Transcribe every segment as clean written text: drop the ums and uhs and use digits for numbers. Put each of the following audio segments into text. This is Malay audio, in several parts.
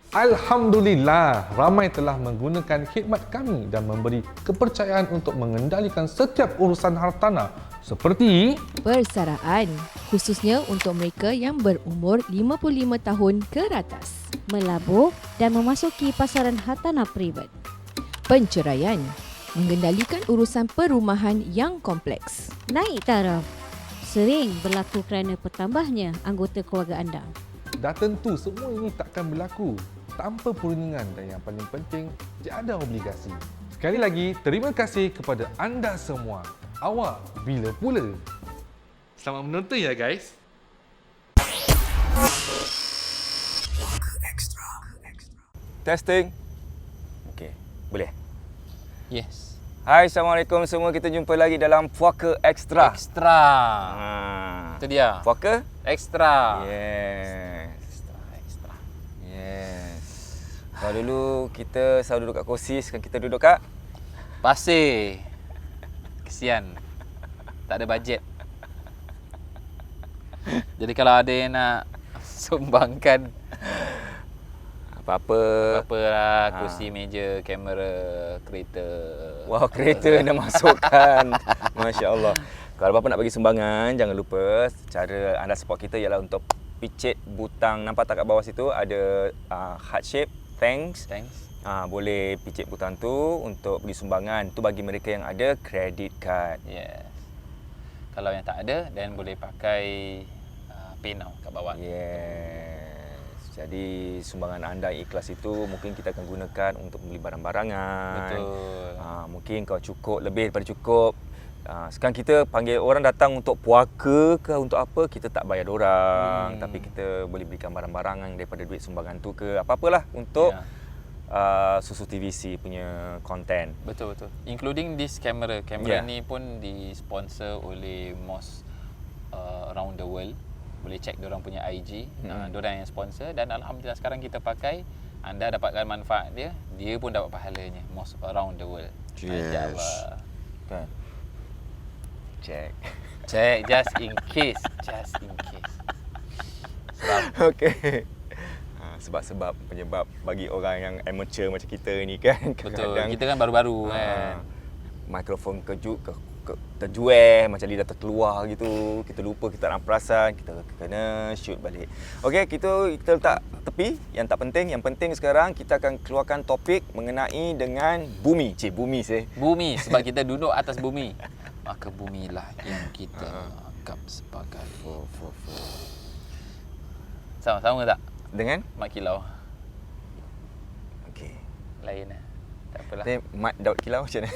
Alhamdulillah, ramai telah menggunakan khidmat kami dan memberi kepercayaan untuk mengendalikan setiap urusan hartanah seperti Persaraan, khususnya untuk mereka yang berumur 55 tahun ke atas. Melabur dan memasuki pasaran hartanah privat. Penceraian, mengendalikan urusan perumahan yang kompleks. Naik taraf sering berlaku kerana bertambahnya anggota keluarga anda. dah tentu semua ini takkan berlaku tanpa perundingan dan yang paling penting tiada obligasi. Sekali lagi, terima kasih kepada anda semua. Awak bila pula? Selamat menonton ya guys. Testing. Okey, boleh. Yes. Hai, Assalamualaikum semua. Kita jumpa lagi dalam Puaka Extra. Extra. Ha. Itu dia. Puaka? Extra. Yes. Extra. Yes. Kalau dulu kita selalu duduk kat kursi, sekarang kita duduk kat Pasir. Kesian. Tak ada bajet. Jadi kalau ada yang nak sumbangkan apa-apa. apa-apalah, kursi, meja, kamera, kereta. Wow, kereta dah masukkan. Masya Allah. Kalau apa nak bagi sumbangan, jangan lupa cara anda support kita ialah untuk picit butang. Nampak tak kat bawah situ ada heart shape. Thanks. Boleh picit butang tu untuk beri sumbangan. Tu bagi mereka yang ada credit card. Yes. Kalau yang tak ada, dan boleh pakai PayNow kat bawah. Yes. Jadi sumbangan anda yang ikhlas itu mungkin kita akan gunakan untuk beli barang-barangan. Betul. Mungkin kalau cukup, lebih daripada cukup. Sekarang kita panggil orang datang untuk puaka ke untuk apa, kita tak bayar dorang. Tapi kita boleh belikan barang-barangan daripada duit sumbangan tu ke apa-apalah untuk Susu TVC punya content. Betul. Including this camera. Kamera ni pun disponsor oleh MOS around the world. Boleh check diorang punya IG. Diorang yang sponsor, dan alhamdulillah sekarang kita pakai. Anda dapatkan manfaat dia, dia pun dapat pahalanya. MOS around the world. InsyaAllah. Kan? Check. Just in case. Okey. Sebab penyebab bagi orang yang amateur macam kita ni kan. Betul. Kita kan baru-baru kan. Mikrofon terjual, macam lidah terkeluar gitu. Kita lupa, kita nak perasan, kita kena shoot balik. Okey, kita letak tepi yang tak penting. Yang penting sekarang kita akan keluarkan topik mengenai dengan bumi. Bumi sih. Bumi, sebab kita duduk atas bumi. Maka bumilah yang kita anggap sebagai sama-sama tak? Dengan? Mat Kilau. Okey. Lain lah. Tak apalah. Ni Mat Daud Kilau macam mana?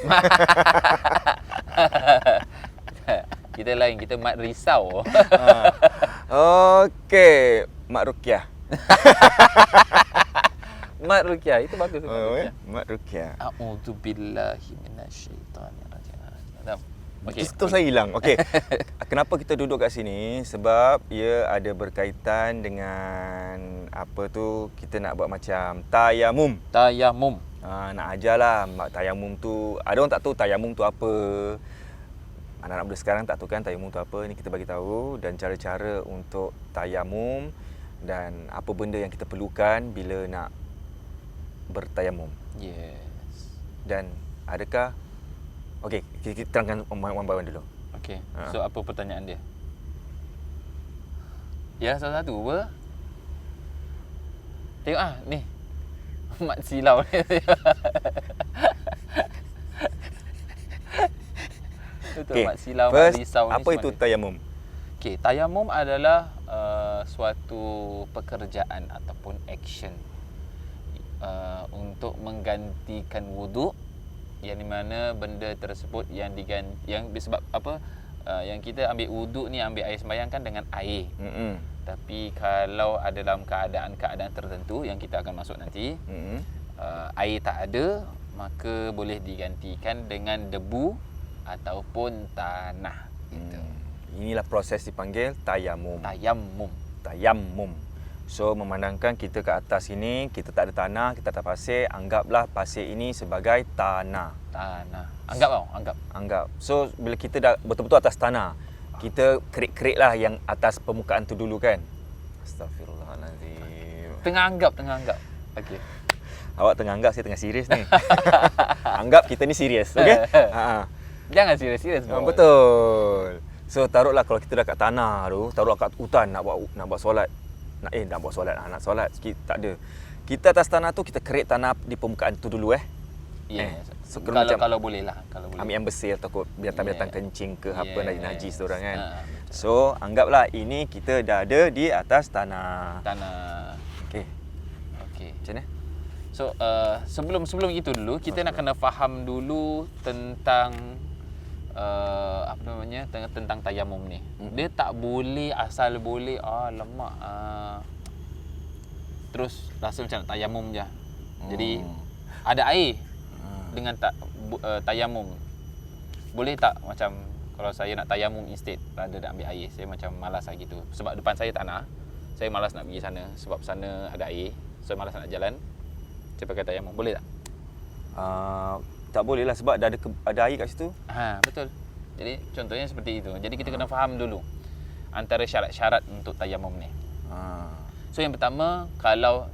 Kita lain, kita Mat Risau. Okey, Mat Rukiah. Mat Rukiah, itu bagus tu. Mat Rukiah. Mat Rukiah. A'udzubillahi minasyaitanirrajim. Okey. Terus saya hilang. Okey. Kenapa kita duduk kat sini? Sebab ia ada berkaitan dengan apa tu, kita nak buat macam tayamum. Tayamum. Nak ajarlah tayamum tu. Ada orang tak tahu tayamum tu apa. Anak-anak muda sekarang tak tahu kan tayamum tu apa. Ni kita bagi tahu, dan cara-cara untuk tayamum dan apa benda yang kita perlukan bila nak bertayamum. Yes. Dan adakah okey, kita terangkan one by one dulu. Okey. So apa pertanyaan dia? Ya, satu-satu apa? Tengok ni. Mat Silau ni. Betul, Okay. Mat Silau, First, Mat Risau ni apa semua itu ada. tayamum? Okey, tayamum adalah suatu pekerjaan ataupun action untuk menggantikan wuduk, yang di mana benda tersebut yang diganti, yang disebab apa, yang kita ambil wuduk ni, ambil air sembahyang kan dengan air. Tapi kalau ada dalam keadaan-keadaan tertentu yang kita akan masuk nanti, air tak ada, maka boleh digantikan dengan debu ataupun tanah. Gitu. Inilah proses dipanggil tayamum. Tayamum. So memandangkan kita kat atas ini, kita tak ada tanah, kita tak ada pasir, anggaplah pasir ini sebagai tanah. Anggap. So bila kita dah betul-betul atas tanah, kita kerik-kerik lah yang atas permukaan tu dulu kan. Astaghfirullahalazim. Tengah anggap. Okey. Awak tengah anggap saya tengah serius ni. Anggap kita ni serius, okey? Jangan serius-serius. Betul. So taruhlah kalau kita dah kat tanah tu, taruhlah kat hutan nak buat solat. Nak buat solat, nak solat sikit tak ada. Kita atas tanah tu kita kerik tanah di permukaan tu dulu Yes. So, Kalau boleh lah, kalau boleh. ambil yang bersih takut binatang-binatang kencing ke apa najis tu orang kan. betul. So anggaplah ini kita dah ada di atas tanah. Tanah. Okey. Okey. Macam mana? So sebelum itu dulu kita nak kena faham dulu tentang apa namanya tentang tayamum ni. Dia tak boleh asal boleh lemak terus rasa macam nak tayamum je. Jadi ada air dengan tayamum. Boleh tak macam kalau saya nak tayamum instead rather nak ambil air, saya macam malas lah gitu. Sebab depan saya tanah, saya malas nak pergi sana sebab sana ada air. So malas nak jalan. Saya pakai tayamum. Boleh tak? Tak boleh lah sebab dah ada air kat situ. Betul. Jadi contohnya seperti itu. Jadi kita kena faham dulu antara syarat-syarat untuk tayamum ni. So yang pertama, kalau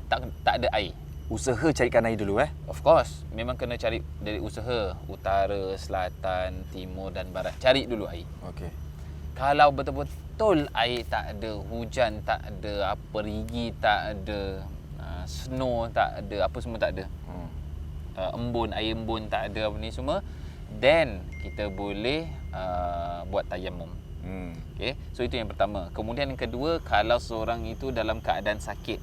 tak ada air, Usaha carikan air dulu of course, memang kena cari dari usaha utara, selatan, timur dan barat. Cari dulu air. Okey. Kalau betul-betul air tak ada, hujan tak ada, perigi tak ada, snow tak ada, apa semua tak ada. Air embun tak ada, apa ni semua, then kita boleh buat tayamum. Okay, so itu yang pertama. Kemudian yang kedua, kalau seorang itu dalam keadaan sakit,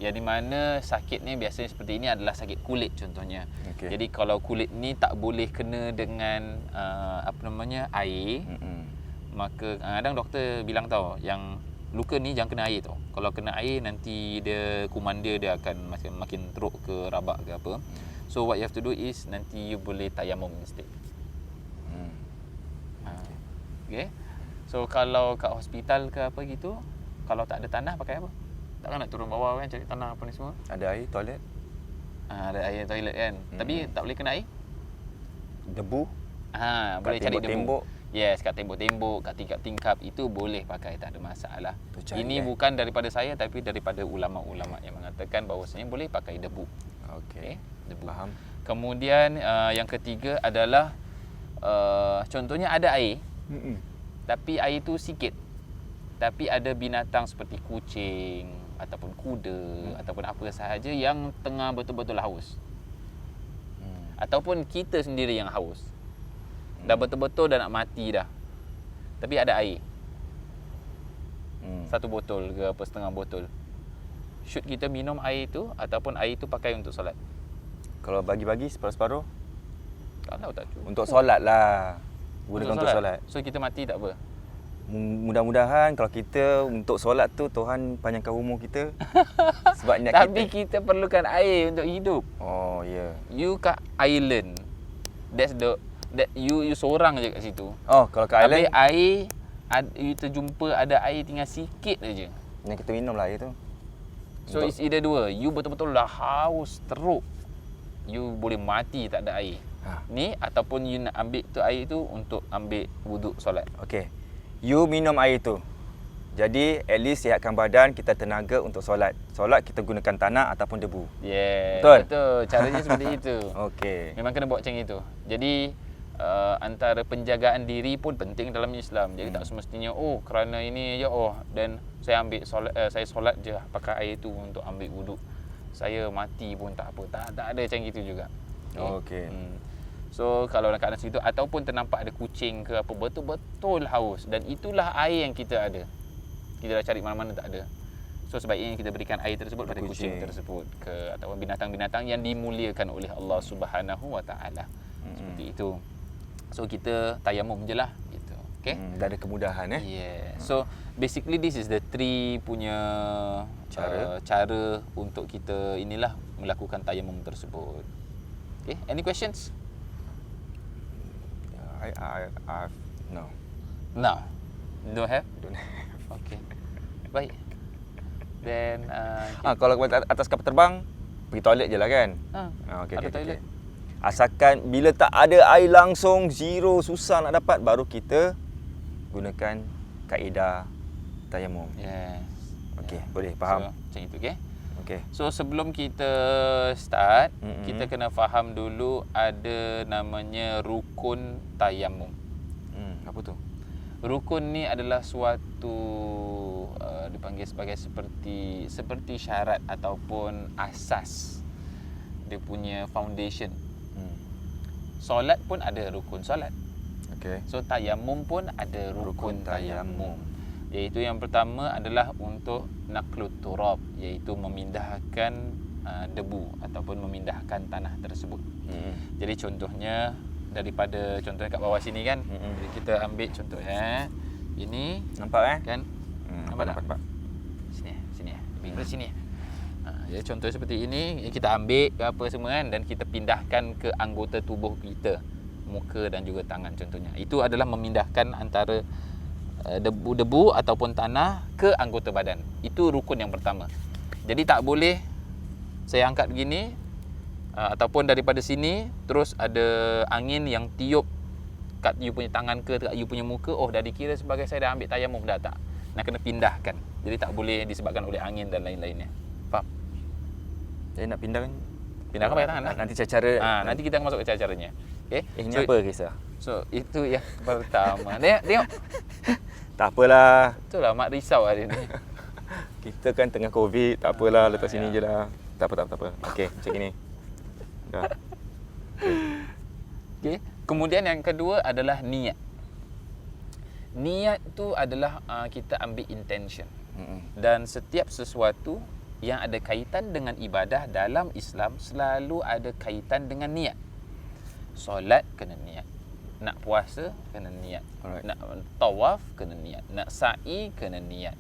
yang di mana sakit ni biasanya seperti ini adalah sakit kulit contohnya. Jadi kalau kulit ni tak boleh kena dengan air, maka kadang doktor bilang tau, yang luka ni jangan kena air tau. Kalau kena air nanti kuman dia akan makin teruk ke rabak ke apa. So what you have to do is nanti you boleh tayamum instead. Okay. So kalau kat hospital ke apa gitu, kalau tak ada tanah pakai apa? Takkan nak turun bawah kan cari tanah apa ni semua. Ada air toilet. Ada air toilet kan. Tapi tak boleh kena air. Debu. Boleh cari debu. Tembok. Yes, kat tembok-tembok, kat tingkap-tingkap itu boleh pakai, tak ada masalah. Ini bukan daripada saya tapi daripada ulama-ulama yang mengatakan bahawasanya boleh pakai debu. Okey. Debu. Faham. Kemudian yang ketiga adalah contohnya ada air. Tapi air tu sikit. Tapi ada binatang seperti kucing ataupun kuda ataupun apa sahaja yang tengah betul-betul haus. Ataupun kita sendiri yang haus. Dah betul-betul dah nak mati dah. Tapi ada air. 1 botol ke apa, setengah botol. Should kita minum air itu ataupun air itu pakai untuk solat? Kalau bagi-bagi separuh-separuh? Kalau tak cukup. Untuk solat lah. Gunakan untuk solat. So kita mati tak apa? Mudah-mudahan kalau kita untuk solat tu Tuhan panjangkan umur kita. Sebab niat Tapi kita perlukan air untuk hidup. Oh ya. Yeah. You kat island. You seorang je kat situ. Oh, kalau kat island habis air you terjumpa ada air tinggal sikit aja. yang kita minum lah air tu. So it's either dua. You betul-betul dah haus teruk. You boleh mati tak ada air. Ni ataupun you nak ambil tu air tu untuk ambil wuduk solat. Okey. You minum air tu. Jadi at least sihatkan badan, kita tenaga untuk solat. Solat kita gunakan tanah ataupun debu. Yeah, Betul? Caranya seperti itu. Okey. Memang kena buat macam itu. Jadi antara penjagaan diri pun penting dalam Islam. Jadi tak semestinya kerana ini je dan saya ambil solat, saya solat je pakai air tu untuk ambil wuduk. Saya mati pun tak apa. Tak ada macam gitu juga. Okey. So kalau dalam keadaan situ ataupun ternampak ada kucing ke apa, betul-betul haus dan itulah air yang kita ada. Kita dah cari mana-mana tak ada. So sebaiknya kita berikan air tersebut pada kucing tersebut ke ataupun binatang-binatang yang dimuliakan oleh Allah Subhanahu Wa Taala. Seperti itu. So kita tayamum je lah gitu. Okey. Dah ada kemudahan Yeah. So basically this is the 3 punya cara untuk kita melakukan tayamum tersebut. Okay, any questions? No. No. Don't have? Don't have. Okay. Baik. Then Kalau atas kapal terbang, pergi toilet je lah kan? Okey, ada toilet. Asalkan bila tak ada air langsung, zero, susah nak dapat, baru kita gunakan kaedah tayamum. Yes. Okey, boleh faham. So, macam itu, okey. Okey. So sebelum kita start, Mm-mm. kita kena faham dulu ada namanya rukun tayamum. Apa tu? Rukun ni adalah suatu dipanggil sebagai seperti syarat ataupun asas. Dia punya foundation. Solat pun ada rukun solat. Okey. So tayamum pun ada rukun Rukun tayamum. Iaitu yang pertama adalah untuk naqlut turab, iaitu memindahkan debu ataupun memindahkan tanah tersebut. Jadi contohnya daripada contohnya kat bawah sini kan. Jadi kita ambil contohnya ini Nampak kan. Nampak. Sini. Lebih ke sini. Jadi contoh seperti ini kita ambil ke apa semua kan dan kita pindahkan ke anggota tubuh kita, muka dan juga tangan contohnya. Itu adalah memindahkan antara debu-debu ataupun tanah ke anggota badan. Itu rukun yang pertama. Jadi tak boleh saya angkat begini ataupun daripada sini terus ada angin yang tiup kat you punya tangan ke kat you punya muka, dah dikira sebagai saya dah ambil tayamum, dah tak. Nak kena pindahkan. Jadi tak boleh disebabkan oleh angin dan lain-lainnya. Faham? Jadi nak pindahkan Pindahkan pakai tangan lah. Nanti cara Nanti kita akan masuk ke cara-caranya. Okey. ini apa kisah? So itu yang pertama. Tengok. Tak apalah. Itulah mak risau hari ni. Kita kan tengah Covid, tak apalah letak sini je lah. Tak apa. Okey, macam gini. Dah. Okey. Kemudian yang kedua adalah niat. Niat tu adalah kita ambil intention. Dan setiap sesuatu yang ada kaitan dengan ibadah dalam Islam selalu ada kaitan dengan niat. Solat kena niat. Nak puasa kena niat. Alright. Nak tawaf kena niat. Nak sa'i kena niat.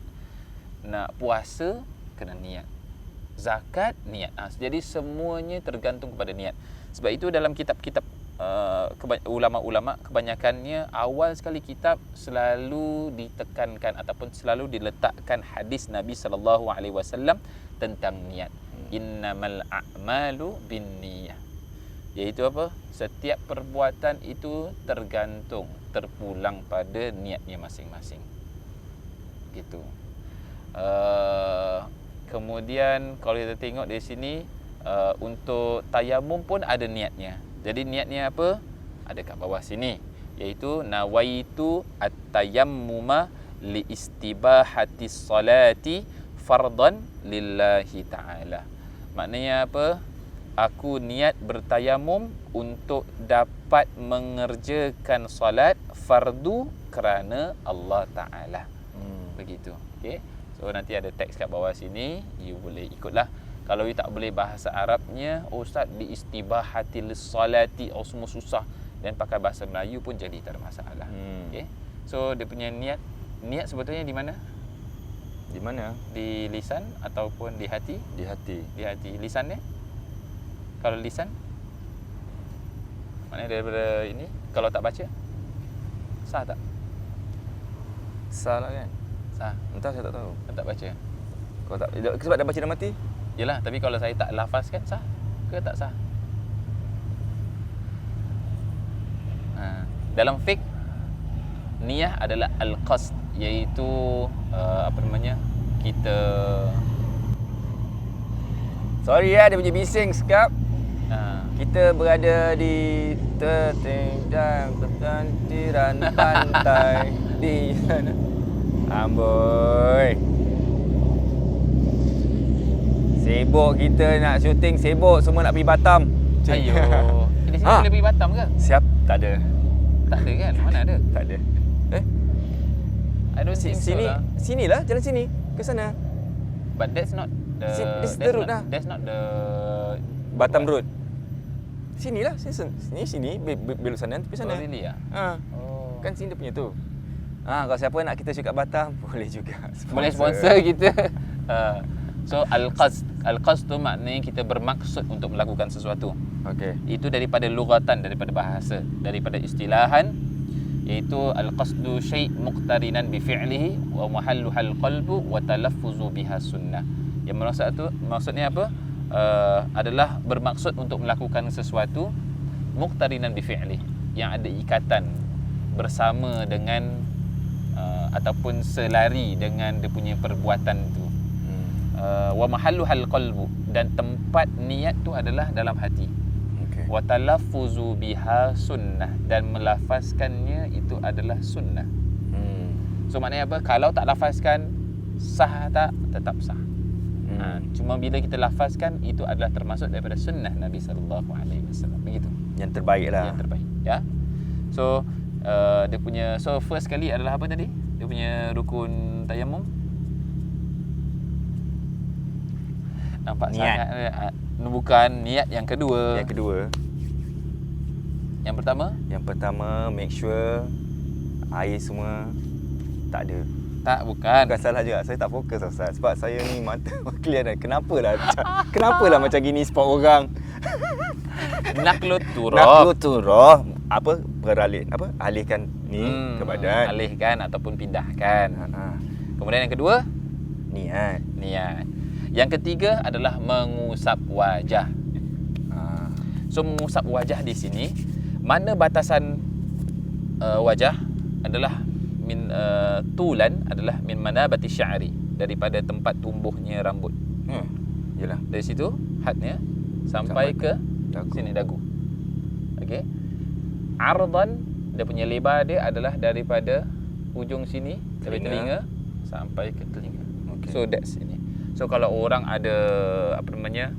Nak puasa kena niat. Zakat niat. Jadi semuanya tergantung kepada niat. Sebab itu dalam kitab-kitab ulama-ulama kebanyakannya awal sekali kitab selalu ditekankan ataupun selalu diletakkan hadis Nabi SAW tentang niat. Innamal a'malu binniyah. Iaitu apa? Setiap perbuatan itu terpulang pada niatnya masing-masing. Gitu. Kemudian kalau kita tengok di sini untuk tayamum pun ada niatnya. Jadi niatnya apa? Ada kat bawah sini, iaitu nawaitu at-tayammuma li istibahati salati fardan lillahi ta'ala. Maknanya apa? Aku niat bertayamum untuk dapat mengerjakan solat fardu kerana Allah Ta'ala. Begitu. Okey. So nanti ada teks kat bawah sini, you boleh ikutlah. Kalau you tak boleh bahasa Arabnya, ustaz di istibahatil salati semua susah dan pakai bahasa Melayu pun jadi tak ada masalah. Okey. So dia punya niat sebetulnya di mana? Di mana? Di lisan ataupun di hati? Di hati. Di hati. Lisannya? Kalau lisan? Maknanya daripada ini, kalau tak baca? Sah tak? Salah kan? Sah. Entah, saya tak tahu. Tak baca? Kalau tak, sebab dah baca dah mati. Yelah, tapi kalau saya tak lafazkan sah ke tak sah? Dalam fiqh, niyah adalah al-qasd, iaitu kita Sorry dia punya bising sekap. Kita berada di tertinggal ketantiran pantai di Amboi. Sibuk kita nak syuting, sibuk semua nak pergi Batam. Ayo. Di sini boleh pergi Batam ke? Siap, tak ada. Tak ada kan? Mana ada? Tak ada. I don't think so Sini, lah. sinilah jalan sini ke sana. But that's not the This the road lah. That's not the Batam Road. Sinilah, sini belok sana tepi sana. Oh, really ah? Oh. Kan sini dia punya tu. Kalau siapa nak kita shoot kat Batam, boleh juga. Boleh sponsor kita. So al-qasd tu maknanya kita bermaksud untuk melakukan sesuatu. Okey. Itu daripada lughatan, daripada bahasa, daripada istilahan, iaitu al-qasdu syai' muqtarinan bi fi'lihi wa mahalluhal qalbu wa talaffuzu biha sunnah. Yang maksudnya apa? Adalah bermaksud untuk melakukan sesuatu muqtarinan bi fi'lihi, yang ada ikatan bersama dengan ataupun selari dengan dia punya perbuatan tu. Wa wa mahalluhal qalbu, dan tempat niat tu adalah dalam hati. Okey. Wa talaffuzu biha sunnah, dan melafazkannya itu adalah sunnah. So maknanya apa? Kalau tak lafazkan, sah tak? Tetap sah. Cuma bila kita lafazkan, itu adalah termasuk daripada sunnah Nabi SAW. Begitu. Yang terbaik lah. Yang terbaik, ya. So dia punya, so first kali adalah apa tadi? Dia punya rukun tayamum. Nampak Niat. sangat bukan niat. Yang kedua. Yang kedua, Yang pertama yang pertama make sure air semua tak ada. tak, bukan. Bukan salah juga, saya tak fokus Ustaz. Sebab saya ni mata clear dah. Kenapalah macam gini spot orang. Naklut turab. Nak turah apa alihkan ni ke badan. Alihkan ataupun pindahkan. Ha. Kemudian yang kedua, Niat. niat. Yang ketiga adalah mengusap wajah. Ha. So mengusap wajah di sini, mana batasan wajah adalah min tulan adalah min manabati sya'ri, daripada tempat tumbuhnya rambut. Yalah. Dari situ hadnya sampai ke dagu. sini dagu. Okey. Ardan, dia punya lebar dia adalah daripada ujung sini dari telinga sampai ke telinga. Okey. So that's ini. So kalau orang ada apa namanya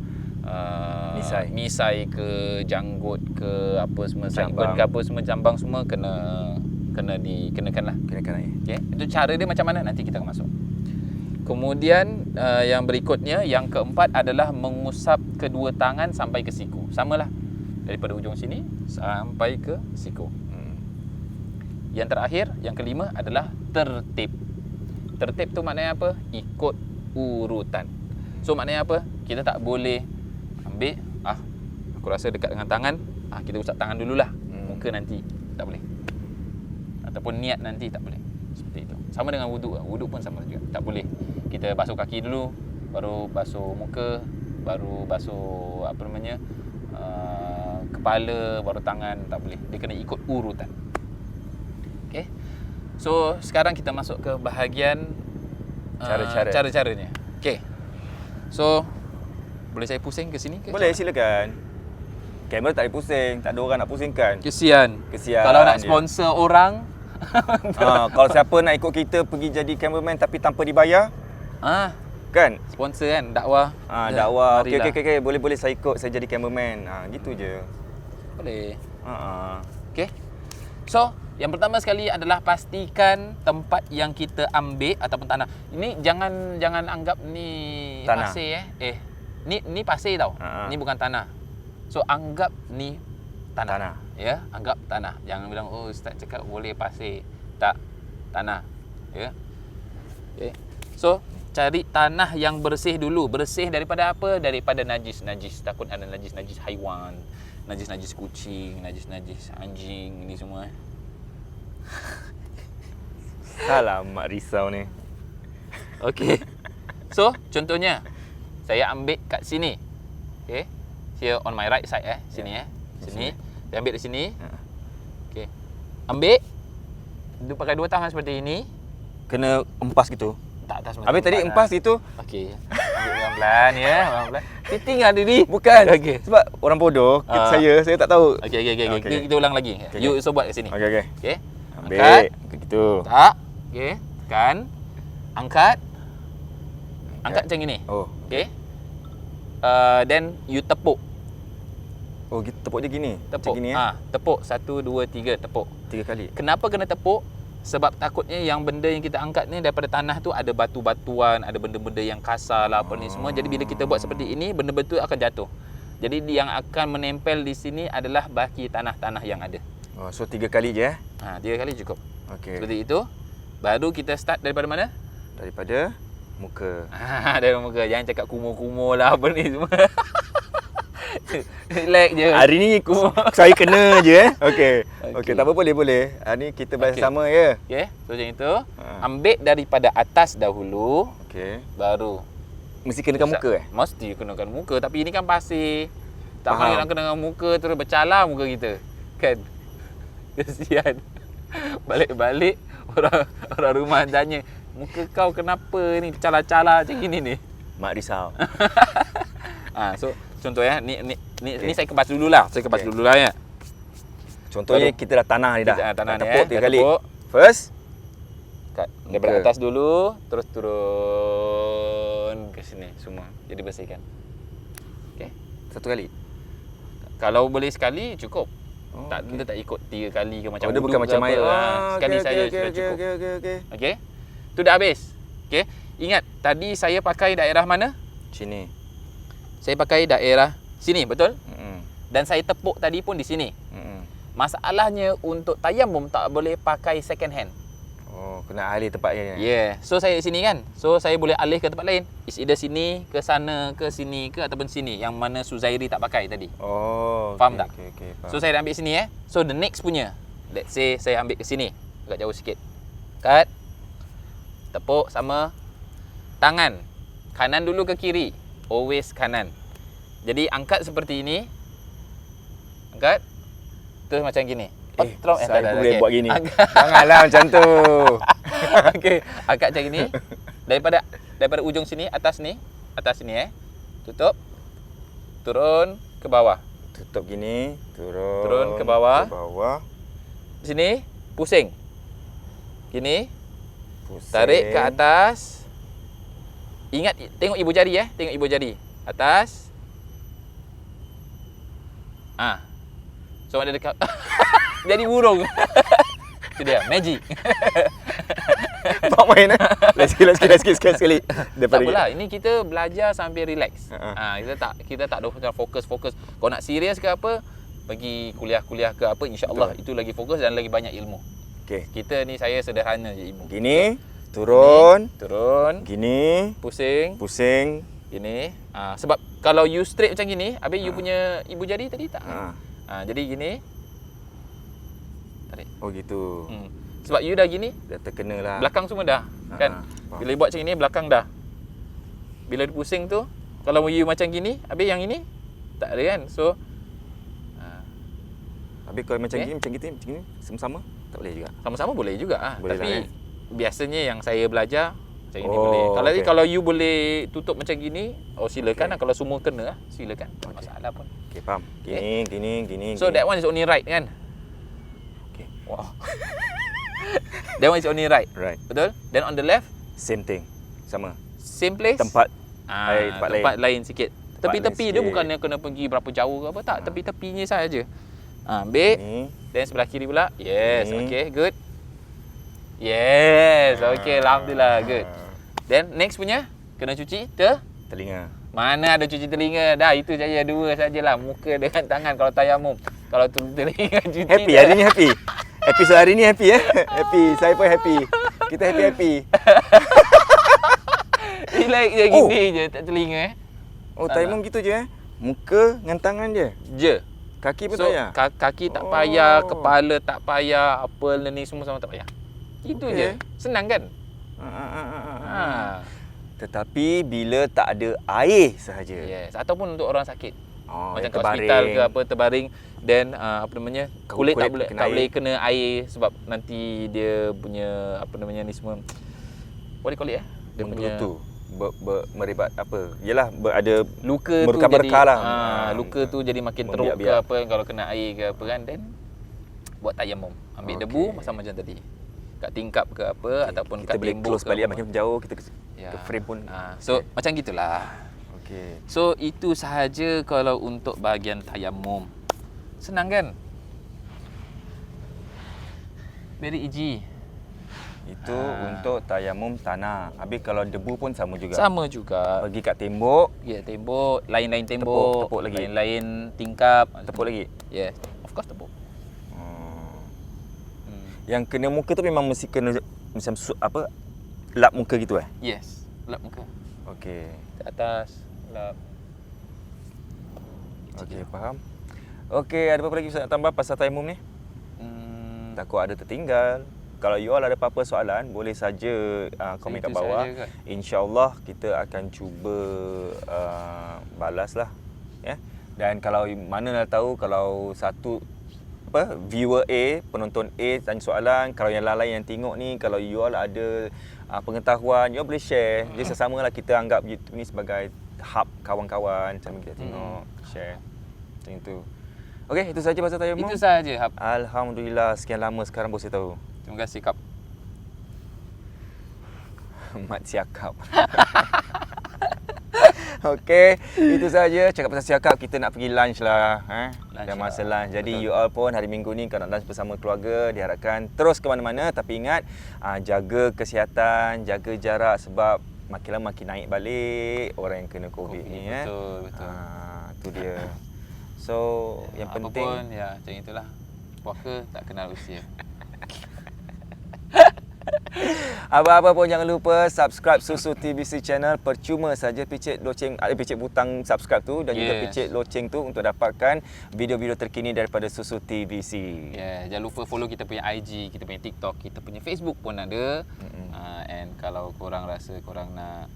misai ke janggut ke apa semua sideburn ke apa semua, jambang semua dikenakanlah. Kenakan air. Okey. Itu cara dia macam mana, nanti kita akan masuk. Kemudian yang berikutnya, yang keempat adalah mengusap kedua tangan sampai ke siku. Samalah, daripada ujung sini sampai ke siku. Yang terakhir, yang kelima adalah tertib. Tertib tu maknanya apa? Ikut urutan. So maknanya apa? Kita tak boleh ambil aku rasa dekat dengan tangan, kita usap tangan dululah. Muka nanti tak boleh. Ataupun niat nanti tak boleh. Seperti itu. Sama dengan wuduk. Wuduk pun sama juga. Tak boleh. Kita basuh kaki dulu, baru basuh muka, baru basuh apa namanya kepala, baru tangan. Tak boleh. Dia kena ikut urutan. Okey. So sekarang kita masuk ke bahagian cara-caranya. Okey. So boleh saya pusing ke sini ke? Boleh, silakan. Kamera tak boleh pusing, tak ada orang nak pusingkan. Kesian. Kesian Kalau nak dia. sponsor orang, Kalau siapa nak ikut kita pergi jadi cameraman tapi tanpa dibayar, kan? sponsor kan, dakwah. Dakwah. Marilah. Okey, boleh saya ikut, saya jadi cameraman. Gitu je. Boleh. Ha. Okey. So, yang pertama sekali adalah pastikan tempat yang kita ambil ataupun tanah. Ini jangan anggap ni Tanah. pasir Ni pasir tau. Ni bukan tanah. So anggap ni tanah. Ya, anggap tanah. Jangan bilang ustaz cakap boleh pasir. Tak, tanah. Ya. Okey. So, cari tanah yang bersih dulu. Bersih daripada apa? Daripada najis-najis. Takut ada najis-najis haiwan, najis-najis kucing, najis-najis anjing, ni semua. Alamak, risau ni. Okey. So, contohnya saya ambil kat sini. Okey. Here on my right side sini sini. Saya ambil di sini. Okey. Ambil. Dia pakai dua tangan seperti ini. Kena empas gitu. Tak atas macam Habis tadi empas itu Okey. Ambil pelan-pelan ya, pelan-pelan. Titing ada ni. bukan. Okey. Sebab orang bodoh, saya tak tahu. Okey. Okey. Kita ulang lagi. Okey, You so buat kat sini. Okey. Okey. Ambil Angkat. gitu. Tak. Okey. Tekan. Angkat. Angkat macam ni. Oh. Okey. Then you tepuk. Oh, gitu tepuk je gini. Tepuk. Macam gini Tepuk. 1 2 3 tepuk. 3 kali. Kenapa kena tepuk? Sebab takutnya yang benda yang kita angkat ni daripada tanah tu ada batu-batuan, ada benda-benda yang kasar lah apa ni semua. Jadi bila kita buat seperti ini, benda-benda tu akan jatuh. Jadi yang akan menempel di sini adalah baki tanah-tanah yang ada. Oh, so 3 kali je 3 kali cukup. Okey. Seperti itu. Baru kita start daripada mana? Daripada muka. Dari muka. Jangan cakap kumur-kumur lah apa ni semua. Relax je. Hari ni saya kena je Okey, tak apa, boleh. Hari ni kita bersama ya. Okey, so macam itu. Ambil daripada atas dahulu, Okey. baru Mesti kenakan muka Mesti kenakan muka. Tapi ini kan pasir. Tak Faham. boleh nak kenakan muka terus bercalar muka kita. Kan? Kesian. Balik-balik orang rumah tanya, muka kau kenapa ni calar-calar macam gini ni? Mak risau. So contoh ya, ni saya kebas dululah. Ya. Contohnya kita dah tanah ni dah. Tanah ni tepuk 3 kali. tepuk. First, Daripada Muka. atas dulu, terus turun ke sini semua. Jadi bersihkan. Okey. 1 kali. Kalau boleh sekali cukup. Oh, Dia tak ikut 3 kali ke macam Dia bukan macam air. sekali saja sudah cukup. Okey. Okey. Tu dah habis. Okey. Ingat tadi saya pakai daerah mana? Sini. Saya pakai daerah sini, betul? Mm-mm. Dan saya tepuk tadi pun di sini. Mm-mm. Masalahnya untuk tayamum tak boleh pakai second hand. Oh, kena alih tempatnya. Yeah. So saya di sini kan. So saya boleh alih ke tempat lain. Is either sini ke sana ke sini ke ataupun sini yang mana Suzairi tak pakai tadi. Oh, Faham tak? Okey, faham. So saya dah ambil sini So the next punya, let's say saya ambil ke sini. Agak jauh sikit. Cut. Tepuk sama tangan. Kanan dulu ke kiri? Always kanan. Jadi angkat seperti ini. Angkat. Terus macam gini. Saya boleh buat gini. Angkat. Janganlah macam tu. Okey, angkat macam gini. Daripada ujung sini, atas ni. Tutup. Turun ke bawah. Tutup gini, turun. Turun ke bawah. Ke bawah. Sini, pusing. Gini, Pusing. tarik ke atas. Ingat, tengok ibu jari Tengok ibu jari. Atas. So ada dekat. Jadi burung. Itu dia, magic. Tak main Sikit sekali. Tak apalah, ini kita belajar sambil relax. Kita tak ada macam fokus. Kau nak serius ke apa, pergi kuliah ke apa, insya-Allah itu lagi fokus dan lagi banyak ilmu. Okey. Kita ni saya sederhana je ilmu. Gini, turun. Turun, Gini, pusing, gini. Sebab kalau you straight macam gini, habis you punya ibu jari tadi tak. Jadi gini. Tarik. Oh gitu. Sebab you dah gini, Dah terkena lah. belakang semua dah. Kan? Bila you buat macam ni, belakang dah. Bila dia pusing tu, kalau you macam gini, habis yang ini tak ada kan. So Habis kalau macam gini, macam gini, sama-sama tak boleh juga. sama-sama boleh juga. Boleh Tapi lah, biasanya yang saya belajar macam ini Oh, boleh. okey. Kalau you boleh tutup macam gini, silakan lah. Kalau semua kena, silakan. Tak masalah pun. Okey, faham. Gini. So that one is only right kan? Okey. Wow. That one is only right. Right. Betul? Then on the left, Same thing. Sama. same place. Tempat tempat tempat lain sikit. Tepi-tepi lain dia sikit. bukannya kena pergi berapa jauh ke apa, tak. Tepi-tepinya saja. Ambil. ni. Then sebelah kiri pula. Yes, Ni. okay, good. Yes, okay, alhamdulillah, good. Then next punya kena cuci Telinga. mana ada cuci telinga. Dah itu saja, dua sajalah, muka dengan tangan kalau tayamum. Kalau telinga cuci. Happy hari ni happy. Episod hari ni happy Happy. Saya pun happy. Kita happy. Relax je gini je, tak telinga Oh, tayamum gitu je Muka dengan tangan je. je. Kaki pun So, tak payah. kaki tak payah, Oh. kepala tak payah, apa ni semua tak payah. Itu Okey. je. Senang kan? Tetapi bila tak ada air sahaja. Yes, ataupun untuk orang sakit. Oh, Macam yang ke hospital ke apa, terbaring, then apa namanya, kulit tak boleh kena tak air. boleh kena air sebab nanti dia punya apa namanya ni semua. What do you call it Dia punya Menggerutu. Meribat apa? Yalah, ada luka tu berkah-berkah jadi lah. luka tu jadi makin teruk ke Membiak-biak. apa kalau kena air ke apa kan, then buat tayamum. Ambil debu sama macam tadi. Kat tingkap ke apa ataupun kita kat boleh tembok close ke balik apa. makin jauh kita Ya. ke frame pun. So macam gitulah. Okey. So itu sahaja kalau untuk bahagian tayamum. Senang kan? Very easy. Itu untuk tayamum tanah. Habis kalau debu pun sama juga. Sama juga. Pergi kat tembok, Ya, tembok, lain-lain tembok, Tepuk lagi. lain-lain tingkap, tepuk lagi. Yes, of course tepuk. Yang kena muka tu memang mesti kena macam apa? Lap muka gitu Yes, lap muka. Okey. Ke atas, lap. Okey, faham. Okey, ada apa lagi Ustaz nak tambah pasal tayamum ni? Takut ada tertinggal. Kalau you all ada apa-apa soalan, boleh saja komen kat Itu bawah. sahaja kot. InsyaAllah kita akan cuba balas lah. Ya. Dan kalau mana nak tahu kalau satu viewer A, penonton A tanya soalan. Kalau yang lain yang tengok ni, kalau you all ada pengetahuan, you all boleh share. Jadi sesamalah kita anggap YouTube ni sebagai hub kawan-kawan. Macam kita tengok, share. Macam itu. Okey, itu saja pasal tayamum. Itu sahaja, Hap. Alhamdulillah, sekian lama sekarang boleh tahu. Terima kasih, Kap. Mat siakap. Okey, itu saja cakap pasal siakap. Kita nak pergi lunch lah. Lunch Dah masa lah. lunch. Jadi Betul. you all pun hari Minggu ni kalau nak lunch bersama keluarga, diharapkan terus ke mana-mana. Tapi ingat, jaga kesihatan, jaga jarak sebab makin lama makin naik balik orang yang kena COVID ni. Betul, betul. Itu dia. So, yang Apa penting pun, ya macam itulah. Puaka tak kenal usia. apa-apa pun jangan lupa subscribe Susu TVC channel. Percuma saja picit butang subscribe tu dan juga picit loceng tu untuk dapatkan video-video terkini daripada Susu TVC. Jangan lupa follow kita punya IG, kita punya TikTok, kita punya Facebook pun ada. And kalau korang rasa korang nak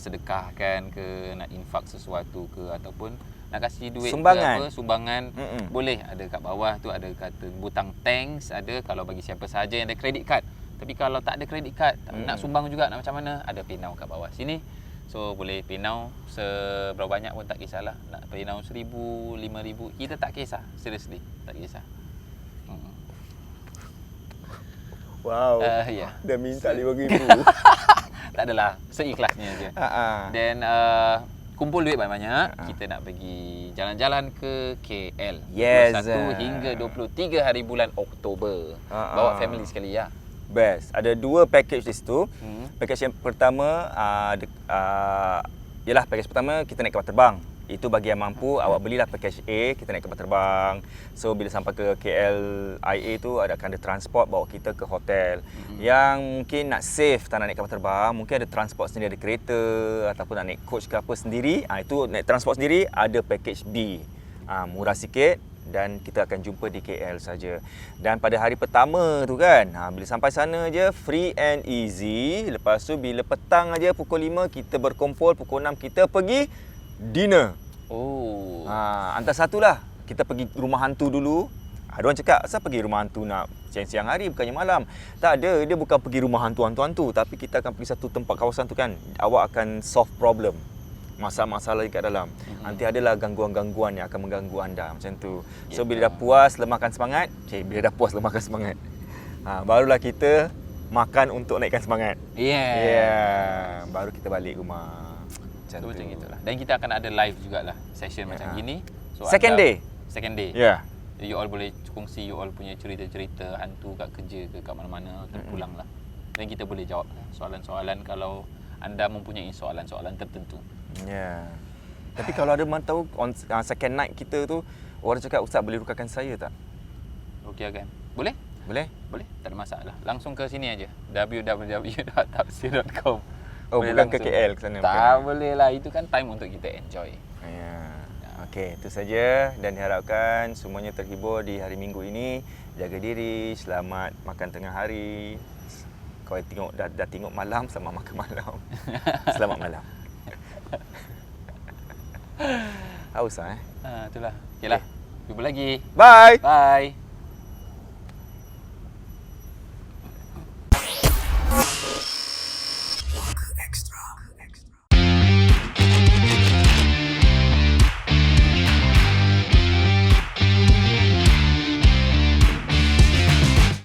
sedekahkan ke, nak infak sesuatu ke, ataupun nak kasih duit Sumbangan. ke sumbangan, boleh. Ada kat bawah tu ada kata butang thanks, ada kalau bagi siapa sahaja yang ada credit card. Tapi kalau tak ada credit card, nak sumbang juga, nak macam mana, ada PayNow kat bawah sini. So boleh PayNow seberapa banyak pun tak kisahlah. Nak PayNow 1,000, 5,000, kita tak kisah. Seriously, tak kisah. Wow. Ya. Dah minta 5,000. Tak adalah, seikhlasnya je. Dan kumpul duit banyak-banyak, kita nak pergi jalan-jalan ke KL. Yes. 21 hingga 23 hari bulan Oktober. Bawa family sekali ya. Best. Ada 2 package di situ. Package yang pertama ialah package pertama kita naik kapal terbang. Itu bagi yang mampu, awak belilah package A, kita naik kapal terbang. So bila sampai ke KLIA tu akan ada transport bawa kita ke hotel. Yang mungkin nak save tak nak naik kapal terbang, mungkin ada transport sendiri, ada kereta ataupun nak naik coach ke apa sendiri. Itu naik transport sendiri, ada package B. Murah sikit dan kita akan jumpa di KL saja. Dan pada hari pertama tu kan, bila sampai sana je free and easy. Lepas tu bila petang aja pukul 5 kita berkumpul, pukul 6 kita pergi dinner. Oh. Antara satulah kita pergi rumah hantu dulu. Ada orang cakap, asal pergi rumah hantu nak siang hari bukannya malam? Tak ada, dia bukan pergi rumah hantu-hantu, tapi kita akan pergi satu tempat kawasan tu kan. Awak akan solve problem, masalah-masalah dekat dalam. Nanti adalah gangguan-gangguan yang akan mengganggu anda macam tu. So bila dah puas lemahkan semangat, barulah kita makan untuk naikkan semangat. Baru kita balik rumah. Macam itulah. Dan kita akan ada live jugalah session macam gini. So Second day. You all boleh kongsi you all punya cerita-cerita hantu kat kerja ke kat mana-mana, terpulang lah. Dan kita boleh jawab soalan-soalan kalau anda mempunyai soalan-soalan tertentu. Tapi kalau ada mana tahu on second night kita tu orang cakap, Ustaz boleh rukakan saya tak? Okey kan? Boleh? Boleh? Boleh, tak ada masalah. Langsung ke sini aja. www.tafsir.com. Oh, Boleh bukan ke langsung. KL ke sana? Tak boleh lah, itu kan time untuk kita enjoy. Okey, itu saja dan diharapkan semuanya terhibur di hari Minggu ini. Jaga diri, selamat makan tengah hari. Kau tengok dah tengok malam, selamat makan malam. Selamat malam. Haus Itulah. Okeylah. Jumpa lagi. Bye. Bye.